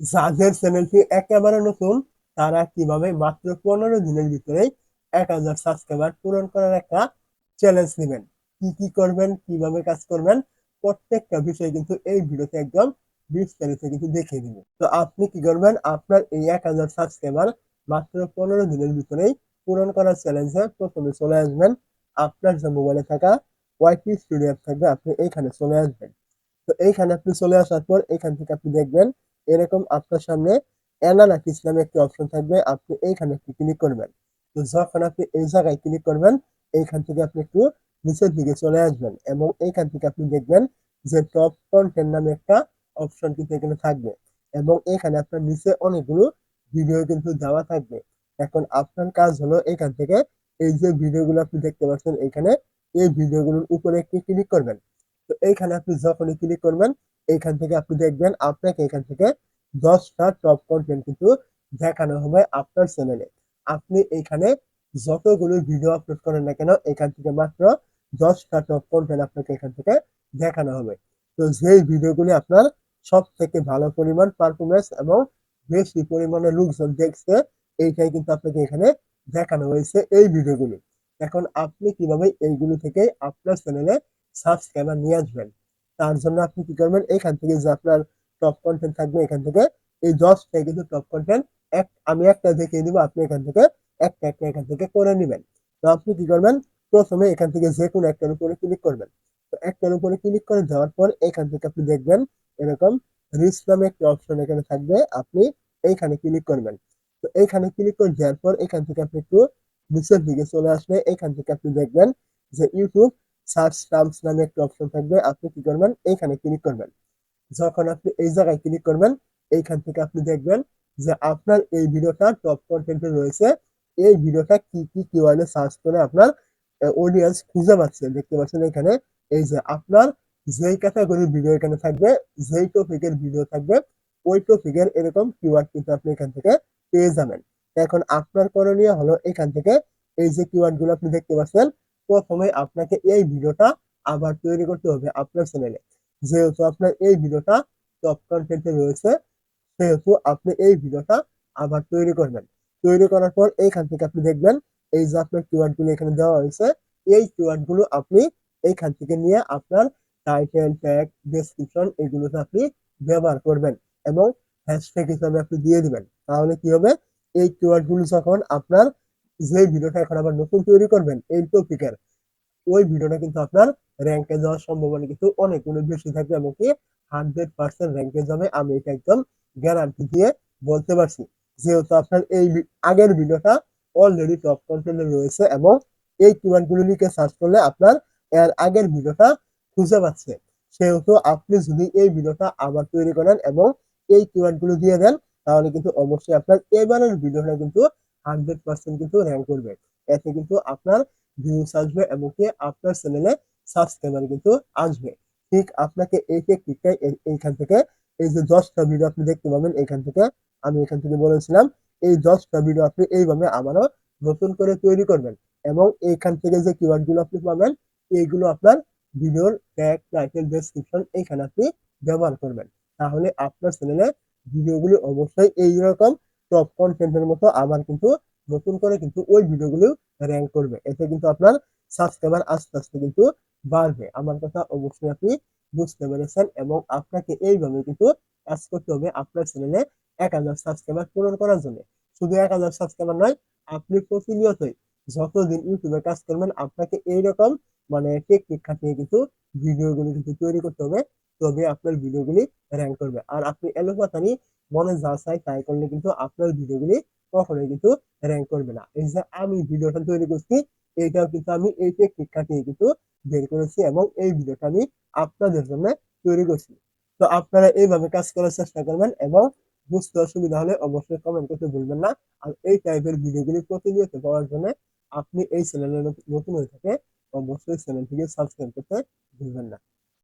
যাদের চ্যানেলটি একেবারে নতুন তারা কিভাবে মাত্র 15 দিনের ভিতরেই 1000 সাবস্ক্রাইবার পূরণ করার একটা চ্যালেঞ্জ নেবেন, কি কি করবেন, কিভাবে কাজ করবেন, প্রত্যেকটা বিষয় কিন্তু এই ভিডিওতে একদম বিস্তারিত কিন্তু দেখিয়ে দিব। তো আপনি কি করবেন, আপনার এই 1000 সাবস্ক্রাইবার মাত্র 15 দিনের ভিতরেই পূরণ করার চ্যালেঞ্জে প্রথমে চলে আসবেন। আপনার যে মোবাইলে থাকা ওয়াইটি স্টুডিও অ্যাপ থাকবে, আপনি এইখানে চলে আসবেন। তো এইখানে আপনি চলে আসার পর এখান থেকে আপনি দেখবেন এরকম আপনার সামনে অ্যানালাইসিস নামে একটি অপশন থাকবে, আপনি এইখানে একটু ক্লিক করবেন। তো যখন আপনি এই জায়গায় ক্লিক করবেন, এইখান থেকে আপনি একটু নিচের দিকে চলে আসবেন এবং এইখান থেকে আপনি দেখবেন যে টপ কন্টেন্ট নামে একটা অপশন কিন্তু এখানে থাকবে এবং এখানে আপনার নিচে অনেকগুলো ভিডিও কিন্তু দেওয়া থাকবে। এখন আপনার কাজ হলো এখান থেকে এই যে ভিডিওগুলো আপনি দেখতে পাচ্ছেন এখানে, এই ভিডিওগুলোর উপরে একটি ক্লিক করবেন। তো এইখানে আপনি যখনই ক্লিক করবেন, এইখান থেকে আপনি দেখবেন আপনাকে এখান থেকে 10টা টপ কন্টেন্ট কিন্তু দেখানো হবে আপনার চ্যানেলে। আপনি এইখানে যতগুলো ভিডিও আপলোড করেন না কেন, এখান থেকে মাত্র 10টা টপ কন্টেন্ট আপনাকে এখান থেকে দেখানো হবে। তো যেই ভিডিওগুলি আপনার সব থেকে ভালো পরিমাণ পারফরমেন্স এবং বেশি পরিমাণে লোকজন দেখছে, এইটাই কিন্তু আপনাকে এখানে দেখানো হয়েছে এই ভিডিওগুলি। এখন আপনি কিভাবে এইগুলো থেকে আপনার চ্যানেলে সাবস্ক্রাইবার নিয়ে আসবেন, তার জন্য আপনি কি করবেন, এখান থেকে যে আপনার টপ কন্টেন্ট থাকবে এখান থেকে এই 10টা কিন্তু টপ কন্টেন্ট আমি একটা দেখিয়ে দিব, আপনি এখান থেকে একটা একটা এখান থেকে করে নেবেন। তো আপনি কি করবেন, প্রথমে এখান থেকে যে কোনো একটার উপরে ক্লিক করবেন। তো একটার উপরে ক্লিক করে দেওয়ার পর এখান থেকে আপনি দেখবেন এরকম রিচ নামে একটা অপশন এখানে থাকবে, আপনি এইখানে ক্লিক করবেন। তো এইখানে ক্লিক করে দেওয়ার পর এখান থেকে আপনি একটু নিচের দিকে চলে আসলে এখান থেকে আপনি দেখবেন যে ইউটিউব সার্চ টার্মস নামে একটা অপশন থাকবে, আপনি কি করবেন, এইখানে ক্লিক করবেন। যখন আপনি এই জায়গায় ক্লিক করবেন, এইখান থেকে আপনি দেখবেন যে আপনার এই ভিডিওটা টপ কন্টেন্টে রয়েছে, এই ভিডিওটা কি কি কিওয়ার্ডে সার্চ করে আপনার অডিয়েন্স খুঁজে পাচ্ছে। দেখতে পাচ্ছেন এখানে এই যে আপনার যেই ক্যাটাগরির ভিডিও এখানে থাকবে, যেই টপিকের ভিডিও থাকবে, ওই টপিকের এরকম কিওয়ার্ড কিন্তু আপনি এখান থেকে পেয়ে যাবেন। এখন আপনার করণীয় হলো এখান থেকে এই যে কিওয়ার্ড গুলো আপনি দেখতে পাচ্ছেন, প্রথমে আপনাকে এই ভিডিওটা আবার তৈরি করতে হবে আপনার চ্যানেলে। যেহেতু আপনার এই ভিডিওটা টপ কন্টেন্টে রয়েছে, সেহেতু আপনি এই ভিডিওটা আবার তৈরি করবেন। তৈরি করার পর এইখান থেকে আপনি দেখবেন এই যে আপনার কিওয়ার্ড গুলো এখানে দেওয়া হয়েছে, এই কিওয়ার্ড গুলো আপনি এইখান থেকে নিয়ে আপনার টাইটেল, ট্যাগ, ডেসক্রিপশন এগুলোতে আপনি ব্যবহার করবেন এবং হ্যাশট্যাগ হিসাবে আপনি দিয়ে দিবেন। তাহলে কি হবে, এই কিওয়ার্ড গুলো যখন আপনার যে ভিডিওটা এখন আবার নতুন তৈরি করবেন এই টপিকের, ওই ভিডিওটা কিন্তু আপনার র্যাঙ্কে যাওয়ার সম্ভাবনা কিন্তু অনেক গুণ বেশি থাকবে এবং কি 100% র্যাঙ্কে যাবে, আমি এটা একদম গ্যারান্টি দিয়ে বলতে পারছি। যেহেতু আপনার এই আগের ভিডিওটা অলরেডি টপ কন্টেন্টে রয়েছে এবং এই কিওয়ার্ড গুলো লিখে সার্চ করলে আপনার এর আগের ভিডিওটা খুঁজে পাচ্ছে। সেহেতু আপনি যদি এই ভিডিওটা আবার তৈরি করেন এবং এই কিওয়ার্ড গুলো দিয়ে দেন, তাহলে কিন্তু অবশ্যই আপনার এবারের ভিডিওটা কিন্তু 100% কিন্তু র্যাঙ্ক করবে। এতে কিন্তু আপনার ভিউজ আসবে এবং কি আপনার চ্যানেলে সাবস্ক্রাইবার কিন্তু আসবে। ঠিক আপনাকে এই টেকনিকটাই এইখান থেকে এই যে 10টা ভিডিও আপনি দেখতে পাবেন এখান থেকে, আমি এখান থেকে বলেছিলাম এই 10টা ভিডিও আপনি এইভাবে আবারও নতুন করে তৈরি করবেন এবং এইখান থেকে যে কিওয়ার্ড গুলো আপনি পাবেন এইগুলো আপনার ভিডিওর ট্যাগ, টাইটেল, ডেসক্রিপশন এইখানে আপনি ব্যবহার করবেন। তাহলে আপনার চ্যানেলে ভিডিওগুলো অবশ্যই এইরকম টপ কন্টেন্টের মতো আবার কিন্তু নতুন করে কিন্তু ওই ভিডিওগুলো র্যাঙ্ক করবে। এতে কিন্তু আপনার সাবস্ক্রাইবার আস্তে আস্তে কিন্তু বাড়বে। আমার কথা অবশ্যই আপনি বুঝতে পেরেছেন এবং আপনাকে এইভাবে কিন্তু কাজ করতে হবে আপনার চ্যানেলে 1000 সাবস্ক্রাইবার পূরণ করার জন্য। শুধু 1000 সাবস্ক্রাইবার নয়, আপনি প্রতিনিয়তই যতদিন ইউটিউবে কাজ করবেন আপনাকে এইরকম মানে টেকনিক খাটিয়ে কিন্তু ভিডিওগুলি কিন্তু তৈরি করতে হবে, তবে আপনার ভিডিওগুলি র্যাঙ্ক করবে। আর আপনি এলোপাতাড়ি মনে যা চায় তাই করলে কিন্তু আপনার ভিডিওগুলি কখনোই কিন্তু র্যাঙ্ক করবে না। এই যে আমি ভিডিওটা তৈরি করছি, এইটাও কিন্তু আমি এই টেকনিক খাটিয়ে কিন্তু বের করেছি এবং এই ভিডিওটা আমি আপনাদের জন্য তৈরি করছি। তো আপনারা এইভাবে কাজ করার চেষ্টা করবেন এবং বুঝতে অসুবিধা হলে অবশ্যই কমেন্ট করতে ভুলবেন না। আর এই টাইপের ভিডিওগুলি প্রতিনিয়ত পাওয়ার জন্য আপনি এই চ্যানেলে নতুন হয়ে থাকে অবশ্যই চ্যানেলটিকে সাবস্ক্রাইব করতে ভুলবেন না।